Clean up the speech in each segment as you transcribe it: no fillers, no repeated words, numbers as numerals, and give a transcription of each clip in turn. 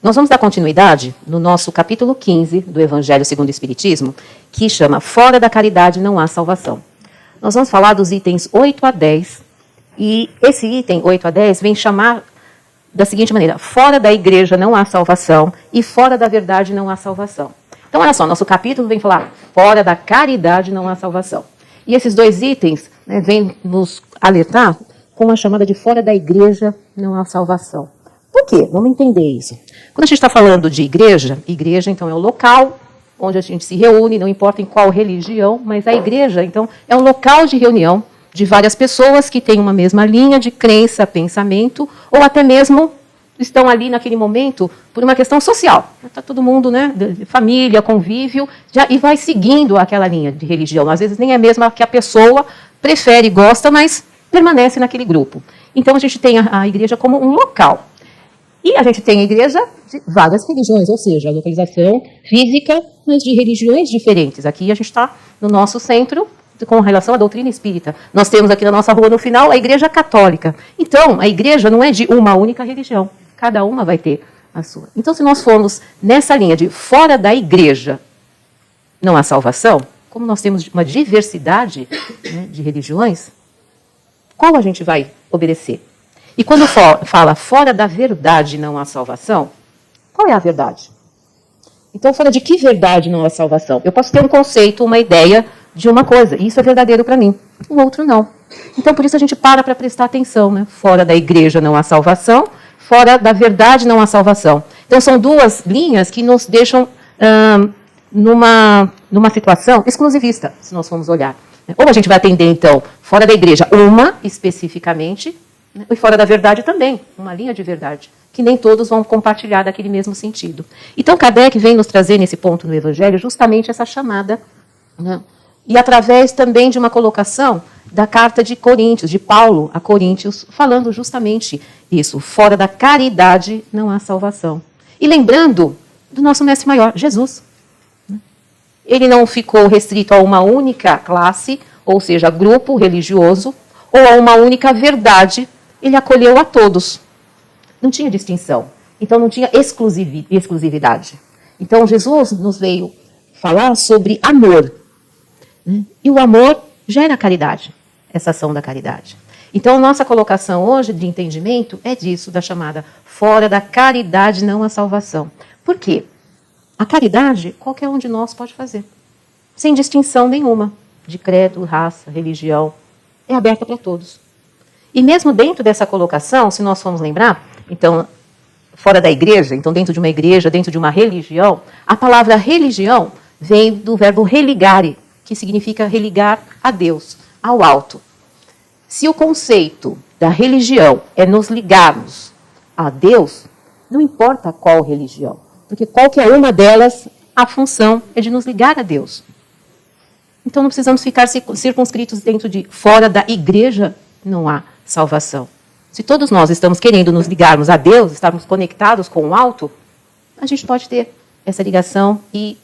Nós vamos dar continuidade no nosso capítulo 15 do Evangelho segundo o Espiritismo, que chama Fora da Caridade não há salvação. Nós vamos falar dos itens 8 a 10, e esse item 8 a 10 vem chamar da seguinte maneira: fora da igreja não há salvação e fora da verdade não há salvação. Então, olha só, nosso capítulo vem falar fora da caridade não há salvação. E esses dois itens vêm nos alertar com a chamada de fora da igreja não há salvação. Por quê? Vamos entender isso. Quando a gente está falando de igreja, igreja então é o local onde a gente se reúne, não importa em qual religião, mas a igreja então é um local de reunião de várias pessoas que têm uma mesma linha de crença, pensamento, ou até mesmo estão ali naquele momento por uma questão social. Está todo mundo, de família, convívio, e vai seguindo aquela linha de religião. Às vezes nem é mesmo a que a pessoa prefere, gosta, mas permanece naquele grupo. Então a gente tem a igreja como um local. E a gente tem a igreja de várias religiões, ou seja, a localização física, mas de religiões diferentes. Aqui a gente está no nosso centro com relação à doutrina espírita. Nós temos aqui na nossa rua, no final, a igreja católica. Então, a igreja não é de uma única religião. Cada uma vai ter a sua. Então, se nós formos nessa linha de fora da igreja não há salvação, como nós temos uma diversidade de religiões, qual a gente vai obedecer? E quando fala fora da verdade não há salvação, qual é a verdade? Então, fora de que verdade não há salvação? Eu posso ter um conceito, uma ideia de uma coisa, e isso é verdadeiro para mim, o outro não. Então, por isso a gente para prestar atenção. Fora da igreja não há salvação, fora da verdade não há salvação. Então, são duas linhas que nos deixam numa situação exclusivista, se nós formos olhar. Ou a gente vai atender, então, fora da igreja, uma especificamente, e fora da verdade também, uma linha de verdade, que nem todos vão compartilhar daquele mesmo sentido. Então, Kardec vem nos trazer nesse ponto no Evangelho justamente essa chamada, e através também de uma colocação da carta de Coríntios, de Paulo a Coríntios, falando justamente isso, fora da caridade não há salvação. E lembrando do nosso mestre maior, Jesus. Ele não ficou restrito a uma única classe, ou seja, grupo religioso, ou a uma única verdade. Ele acolheu a todos. Não tinha distinção. Então, não tinha exclusividade. Então, Jesus nos veio falar sobre amor. E o amor gera caridade, essa ação da caridade. Então, nossa colocação hoje de entendimento é disso, da chamada fora da caridade não há salvação. Por quê? A caridade, qualquer um de nós pode fazer, sem distinção nenhuma, de credo, raça, religião, é aberta para todos. E mesmo dentro dessa colocação, se nós formos lembrar, então, fora da igreja, então dentro de uma igreja, dentro de uma religião, a palavra religião vem do verbo religare, que significa religar a Deus, ao alto. Se o conceito da religião é nos ligarmos a Deus, não importa qual religião, porque qualquer uma delas, a função é de nos ligar a Deus. Então não precisamos ficar circunscritos dentro de fora da igreja, não há salvação. Se todos nós estamos querendo nos ligarmos a Deus, estarmos conectados com o alto, a gente pode ter essa ligação e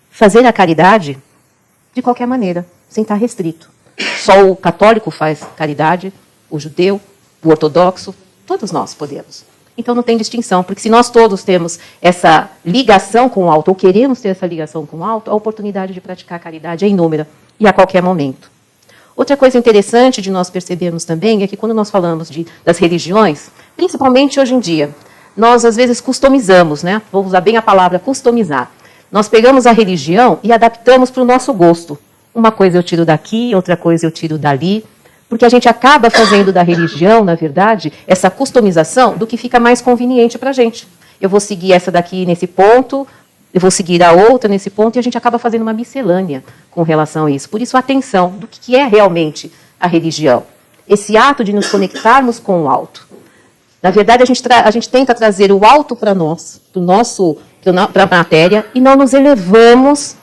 fazer a caridade de qualquer maneira, sem estar restrito. Só o católico faz caridade, o judeu, o ortodoxo, todos nós podemos. Então não tem distinção, porque se nós todos temos essa ligação com o alto, ou queremos ter essa ligação com o alto, a oportunidade de praticar a caridade é inúmera e a qualquer momento. Outra coisa interessante de nós percebermos também é que quando nós falamos das religiões, principalmente hoje em dia, nós às vezes customizamos, vou usar bem a palavra customizar. Nós pegamos a religião e adaptamos para o nosso gosto. Uma coisa eu tiro daqui, outra coisa eu tiro dali, porque a gente acaba fazendo da religião, na verdade, essa customização do que fica mais conveniente para a gente. Eu vou seguir essa daqui nesse ponto, eu vou seguir a outra nesse ponto, e a gente acaba fazendo uma miscelânea com relação a isso. Por isso, atenção do que é realmente a religião. Esse ato de nos conectarmos com o alto. Na verdade, a gente tenta trazer o alto para nós, para a matéria, e não nos elevamos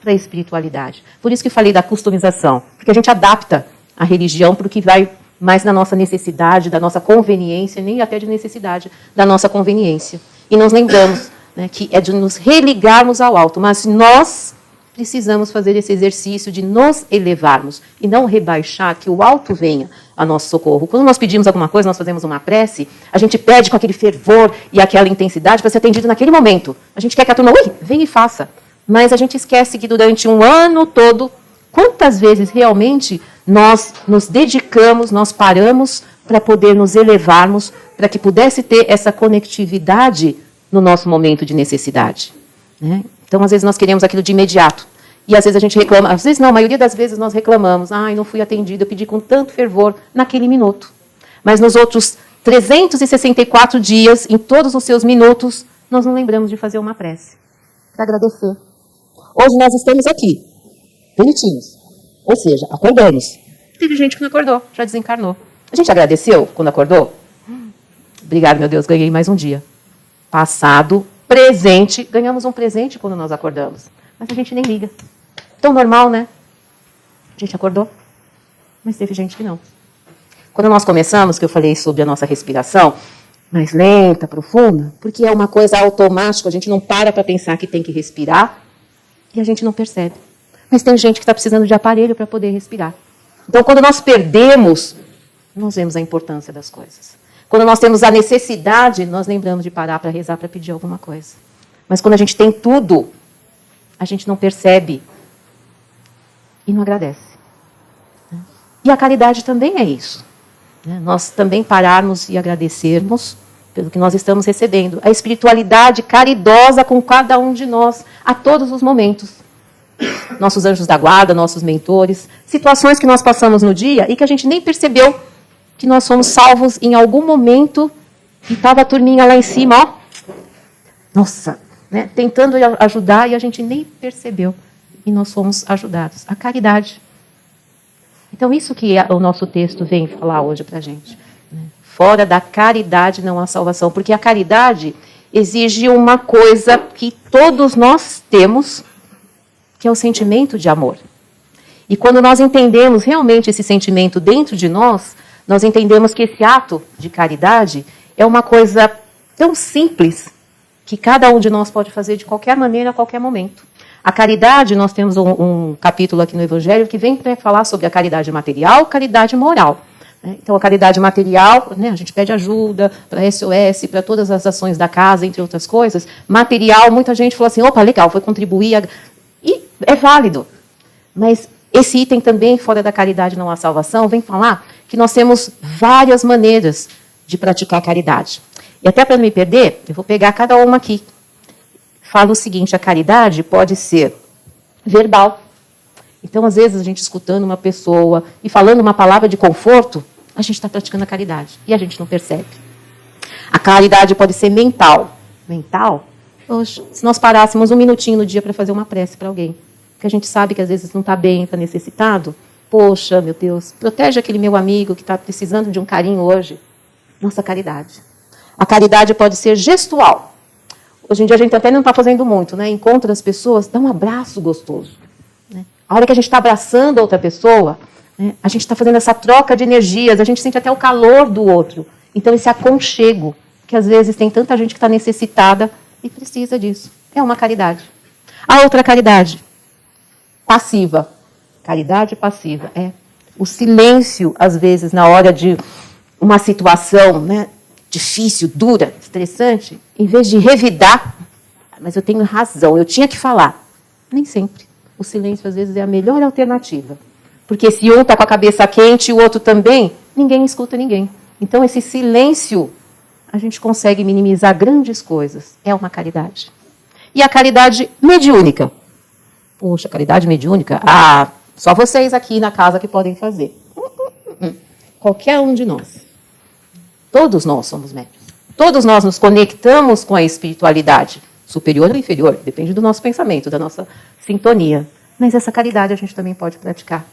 para a espiritualidade. Por isso que falei da customização, porque a gente adapta a religião para o que vai mais na nossa necessidade, da nossa conveniência, nem até de necessidade, da nossa conveniência. E nós lembramos que é de nos religarmos ao alto, mas nós precisamos fazer esse exercício de nos elevarmos e não rebaixar, que o alto venha a nosso socorro. Quando nós pedimos alguma coisa, nós fazemos uma prece, a gente pede com aquele fervor e aquela intensidade para ser atendido naquele momento. A gente quer que a turma, venha e faça. Mas a gente esquece que durante um ano todo, quantas vezes realmente nós nos dedicamos, nós paramos para poder nos elevarmos, para que pudesse ter essa conectividade no nosso momento de necessidade, né? Então, às vezes, nós queremos aquilo de imediato. E, às vezes, a gente reclama. Às vezes, não, a maioria das vezes nós reclamamos. Ai, não fui atendido, eu pedi com tanto fervor naquele minuto. Mas nos outros 364 dias, em todos os seus minutos, nós não lembramos de fazer uma prece para agradecer. Hoje nós estamos aqui, bonitinhos. Ou seja, acordamos. Teve gente que não acordou, já desencarnou. A gente agradeceu quando acordou? Obrigado, meu Deus, ganhei mais um dia. Passado, presente, ganhamos um presente quando nós acordamos. Mas a gente nem liga. Tão normal, né? A gente acordou, mas teve gente que não. Quando nós começamos, que eu falei sobre a nossa respiração, mais lenta, profunda, porque é uma coisa automática, a gente não para pensar que tem que respirar e a gente não percebe. Mas tem gente que está precisando de aparelho para poder respirar. Então, quando nós perdemos, nós vemos a importância das coisas. Quando nós temos a necessidade, nós lembramos de parar para rezar, para pedir alguma coisa. Mas quando a gente tem tudo, a gente não percebe e não agradece. E a caridade também é isso. Nós também pararmos e agradecermos pelo que nós estamos recebendo. A espiritualidade caridosa com cada um de nós, a todos os momentos. Nossos anjos da guarda, nossos mentores, situações que nós passamos no dia e que a gente nem percebeu que nós fomos salvos em algum momento e estava a turminha lá em cima, ó, nossa, né, tentando ajudar e a gente nem percebeu e nós fomos ajudados. A caridade. Então, isso que o nosso texto vem falar hoje para a gente. Fora da caridade não há salvação, porque a caridade exige uma coisa que todos nós temos, que é o sentimento de amor. E quando nós entendemos realmente esse sentimento dentro de nós, nós entendemos que esse ato de caridade é uma coisa tão simples que cada um de nós pode fazer de qualquer maneira, a qualquer momento. A caridade, nós temos um capítulo aqui no Evangelho que vem para falar sobre a caridade material e caridade moral. Então, a caridade material, né, a gente pede ajuda para a SOS, para todas as ações da casa, entre outras coisas. Material, muita gente falou assim, opa, legal, foi contribuir. E é válido. Mas esse item também, fora da caridade não há salvação, vem falar que nós temos várias maneiras de praticar a caridade. E até para não me perder, eu vou pegar cada uma aqui. Fala o seguinte, a caridade pode ser verbal. Então, às vezes, a gente escutando uma pessoa e falando uma palavra de conforto, a gente está praticando a caridade e a gente não percebe. A caridade pode ser mental. Mental? Poxa, se nós parássemos um minutinho no dia para fazer uma prece para alguém, porque a gente sabe que às vezes não está bem, está necessitado, poxa, meu Deus, protege aquele meu amigo que está precisando de um carinho hoje. Nossa caridade. A caridade pode ser gestual. Hoje em dia a gente até não está fazendo muito, né? Encontra as pessoas, dá um abraço gostoso. Né? A hora que a gente está abraçando a outra pessoa, né, a gente está fazendo essa troca de energias, a gente sente até o calor do outro. Então esse aconchego, que às vezes tem tanta gente que está necessitada e precisa disso. É uma caridade. A outra caridade, passiva. Caridade passiva. É o silêncio, às vezes, na hora de uma situação, né, difícil, dura, estressante, em vez de revidar, mas eu tenho razão, eu tinha que falar. Nem sempre. O silêncio, às vezes, é a melhor alternativa. Porque se um está com a cabeça quente e o outro também, ninguém escuta ninguém. Então, esse silêncio, a gente consegue minimizar grandes coisas. É uma caridade. E a caridade mediúnica. Poxa, caridade mediúnica? Ah, só vocês aqui na casa que podem fazer. Qualquer um de nós. Todos nós somos médiuns. Todos nós nos conectamos com a espiritualidade. Superior ou inferior, depende do nosso pensamento, da nossa sintonia. Mas essa caridade a gente também pode praticar.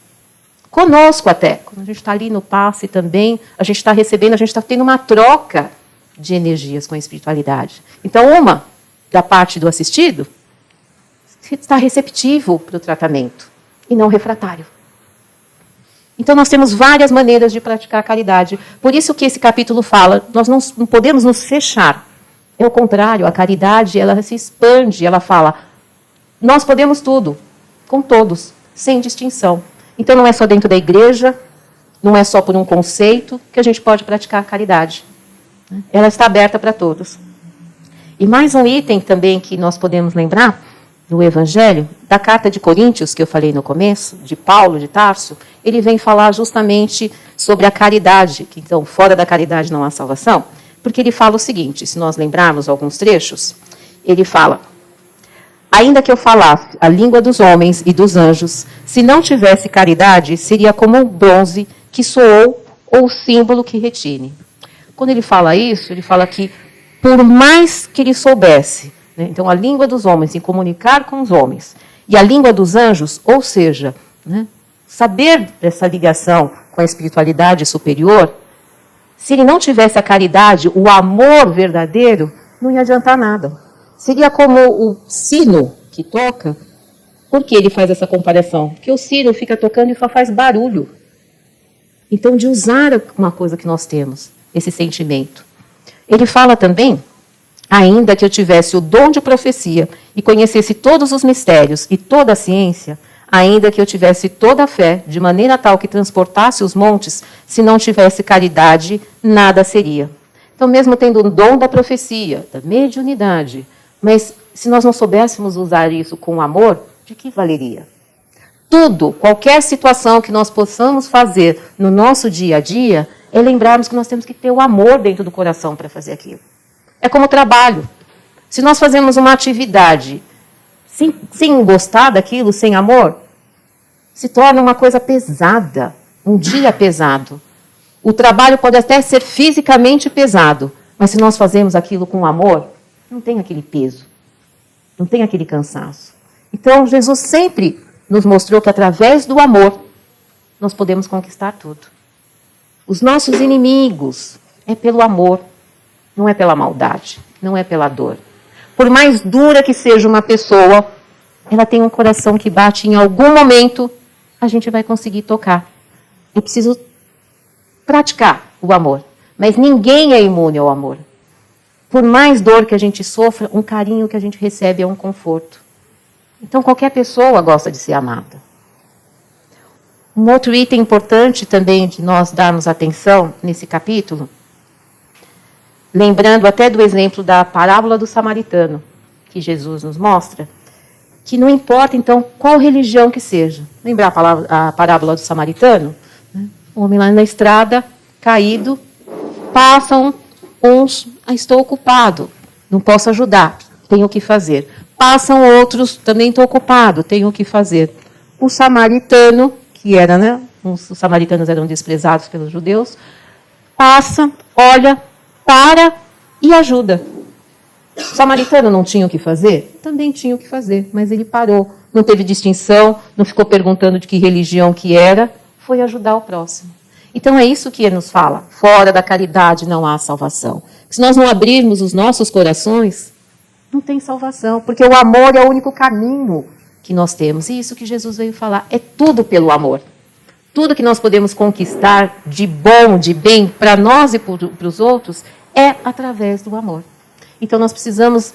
Conosco até. Quando a gente está ali no passe também, a gente está recebendo, a gente está tendo uma troca de energias com a espiritualidade. Então, uma, da parte do assistido, está receptivo para o tratamento e não refratário. Então, nós temos várias maneiras de praticar a caridade. Por isso que esse capítulo fala, nós não podemos nos fechar. É o contrário, a caridade, ela se expande, ela fala, nós podemos tudo. com todos, sem distinção. Então não é só dentro da igreja, não é só por um conceito que a gente pode praticar a caridade. Ela está aberta para todos. E mais um item também que nós podemos lembrar do Evangelho, da carta de Coríntios, que eu falei no começo, de Paulo, de Tarso, ele vem falar justamente sobre a caridade, que então fora da caridade não há salvação, porque ele fala o seguinte, se nós lembrarmos alguns trechos, ele fala: ainda que eu falasse a língua dos homens e dos anjos, se não tivesse caridade, seria como um bronze que soou ou símbolo que retine. Quando ele fala isso, ele fala que por mais que ele soubesse, né, então a língua dos homens, em comunicar com os homens, e a língua dos anjos, ou seja, né, saber dessa ligação com a espiritualidade superior, se ele não tivesse a caridade, o amor verdadeiro, não ia adiantar nada. Seria como o sino que toca. Por que ele faz essa comparação? Porque o sino fica tocando e só faz barulho. Então, de usar uma coisa que nós temos, esse sentimento. Ele fala também, ainda que eu tivesse o dom de profecia e conhecesse todos os mistérios e toda a ciência, ainda que eu tivesse toda a fé, de maneira tal que transportasse os montes, se não tivesse caridade, nada seria. Então, mesmo tendo o dom da profecia, da mediunidade, mas se nós não soubéssemos usar isso com amor, de que valeria? Tudo, qualquer situação que nós possamos fazer no nosso dia a dia, é lembrarmos que nós temos que ter o amor dentro do coração para fazer aquilo. É como o trabalho. Se nós fazemos uma atividade sem gostar daquilo, sem amor, se torna uma coisa pesada, um dia pesado. O trabalho pode até ser fisicamente pesado, mas se nós fazemos aquilo com amor, não tem aquele peso, não tem aquele cansaço. Então, Jesus sempre nos mostrou que através do amor, nós podemos conquistar tudo. Os nossos inimigos é pelo amor, não é pela maldade, não é pela dor. Por mais dura que seja uma pessoa, ela tem um coração que bate em algum momento, a gente vai conseguir tocar. É preciso praticar o amor. Mas ninguém é imune ao amor. Por mais dor que a gente sofra, um carinho que a gente recebe é um conforto. Então qualquer pessoa gosta de ser amada. Um outro item importante também de nós darmos atenção nesse capítulo, lembrando até do exemplo da parábola do samaritano, que Jesus nos mostra, que não importa, então, qual religião que seja. Lembrar a parábola do samaritano? O homem lá na estrada, caído, passam uns, estou ocupado, não posso ajudar, tenho o que fazer. Passam outros, também estou ocupado, tenho o que fazer. O samaritano, que era, né, os samaritanos eram desprezados pelos judeus, passa, olha, para e ajuda. O samaritano não tinha o que fazer? Também tinha o que fazer, mas ele parou. Não teve distinção, não ficou perguntando de que religião que era, foi ajudar o próximo. Então é isso que ele nos fala. Fora da caridade não há salvação. Se nós não abrirmos os nossos corações, não tem salvação, porque o amor é o único caminho que nós temos. E isso que Jesus veio falar, é tudo pelo amor. Tudo que nós podemos conquistar de bom, de bem, para nós e para os outros, é através do amor. Então, nós precisamos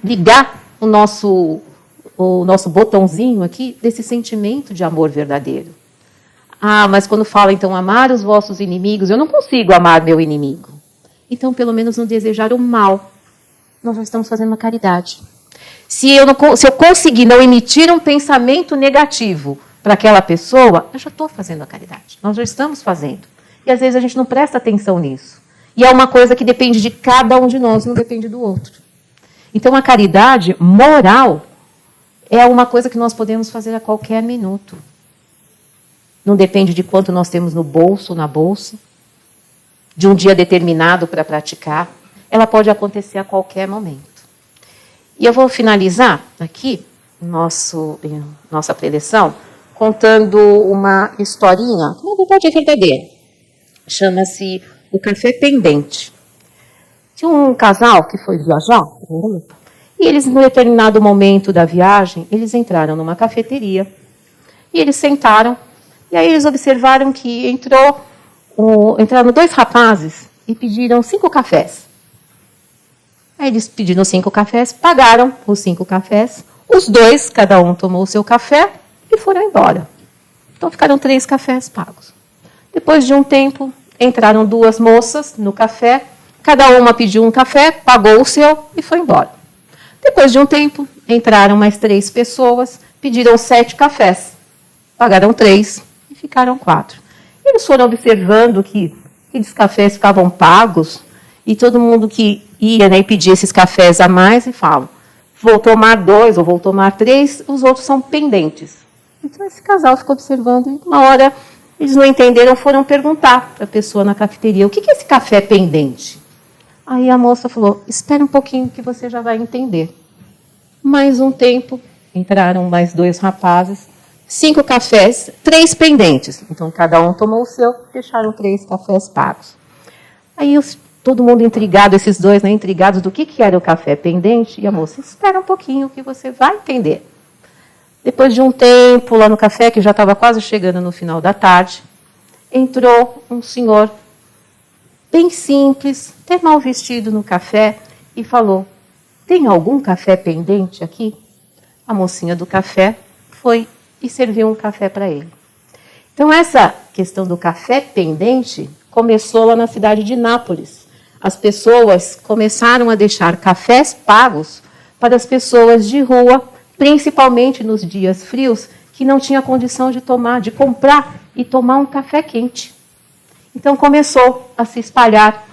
ligar o nosso botãozinho aqui desse sentimento de amor verdadeiro. Ah, mas quando fala, então, amar os vossos inimigos, eu não consigo amar meu inimigo. Então, pelo menos não desejar o mal. Nós já estamos fazendo uma caridade. Se eu conseguir não emitir um pensamento negativo para aquela pessoa, eu já estou fazendo a caridade. Nós já estamos fazendo. E às vezes a gente não presta atenção nisso. E é uma coisa que depende de cada um de nós, não depende do outro. Então, a caridade moral é uma coisa que nós podemos fazer a qualquer minuto. Não depende de quanto nós temos no bolso, na bolsa, de um dia determinado para praticar. Ela pode acontecer a qualquer momento. E eu vou finalizar aqui nossa preleção contando uma historinha, que na verdade é verdadeira. Chama-se O Café Pendente. Tinha um casal que foi viajar e eles, em determinado momento da viagem, eles entraram numa cafeteria e eles sentaram e aí eles observaram que entraram 2 rapazes e pediram 5 cafés. Aí eles pediram 5 cafés, pagaram os 5 cafés, Os dois, cada um tomou o seu café e foram embora. Então ficaram 3 cafés pagos. Depois de um tempo, entraram 2 moças no café, cada uma pediu um café, pagou o seu e foi embora. Depois de um tempo, entraram mais 3 pessoas, pediram 7 cafés, pagaram 3 e ficaram 4. Eles foram observando que aqueles cafés ficavam pagos e todo mundo que ia, né, e pedia esses cafés a mais e falam, vou tomar 2 ou vou tomar 3, os outros são pendentes. Então esse casal ficou observando e uma hora eles não entenderam, foram perguntar para a pessoa na cafeteria, o que é esse café pendente? Aí a moça falou, espera um pouquinho que você já vai entender. Mais um tempo, entraram mais 2 rapazes, 5 cafés, 3 pendentes. Então cada um tomou o seu, deixaram 3 cafés pagos. Aí todo mundo intrigado, esses 2, né, intrigados do que era o café pendente, e a moça, espera um pouquinho que você vai entender. Depois de um tempo, lá no café, que já estava quase chegando no final da tarde, entrou um senhor bem simples, até mal vestido no café, e falou, tem algum café pendente aqui? A mocinha do café foi e serviu um café para ele. Então, essa questão do café pendente começou lá na cidade de Nápoles. As pessoas começaram a deixar cafés pagos para as pessoas de rua, principalmente nos dias frios, que não tinha condição de comprar e tomar um café quente. Então começou a se espalhar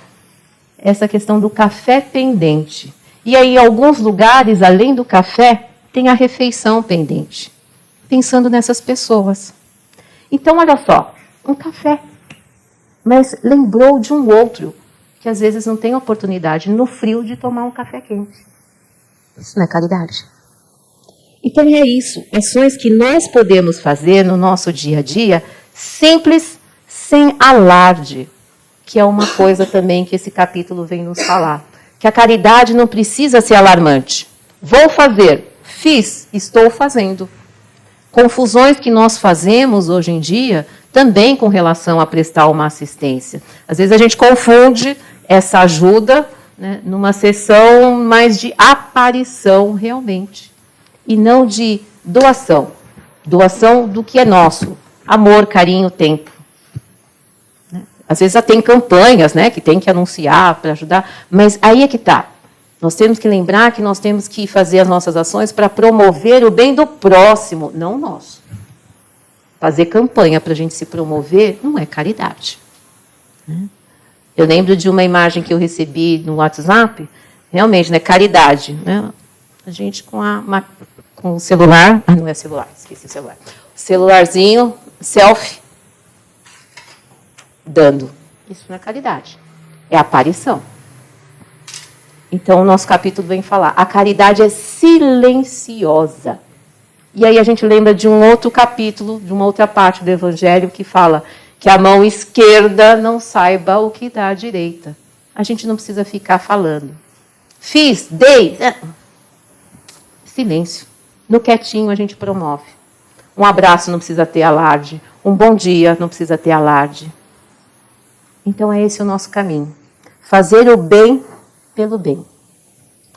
essa questão do café pendente. E aí, em alguns lugares, além do café, tem a refeição pendente. Pensando nessas pessoas. Então, olha só, um café. Mas lembrou de um outro, que às vezes não tem oportunidade, no frio, de tomar um café quente. Isso não é caridade? Então é isso, ações que nós podemos fazer no nosso dia a dia, simples, sem alarde, que é uma coisa também que esse capítulo vem nos falar. Que a caridade não precisa ser alarmante. Vou fazer, fiz, estou fazendo. Confusões que nós fazemos hoje em dia, também com relação a prestar uma assistência. Às vezes a gente confunde essa ajuda, né, numa sessão mais de aparição realmente. E não de doação. Doação do que é nosso. Amor, carinho, tempo. Às vezes tem campanhas, né, que tem que anunciar para ajudar, mas aí é que está. Nós temos que lembrar que nós temos que fazer as nossas ações para promover o bem do próximo, não o nosso. Fazer campanha para a gente se promover não é caridade. Eu lembro de uma imagem que eu recebi no WhatsApp, realmente, né, caridade, né? A gente com o celular, não é celular, esqueci o celular. Celularzinho, selfie, dando. Isso não é caridade, é aparição. Então, o nosso capítulo vem falar, a caridade é silenciosa. E aí a gente lembra de um outro capítulo, de uma outra parte do Evangelho, que fala que a mão esquerda não saiba o que dá a direita. A gente não precisa ficar falando. Fiz, dei. Silêncio. No quietinho a gente promove. Um abraço não precisa ter alarde. Um bom dia não precisa ter alarde. Então é esse o nosso caminho. Fazer o bem pelo bem.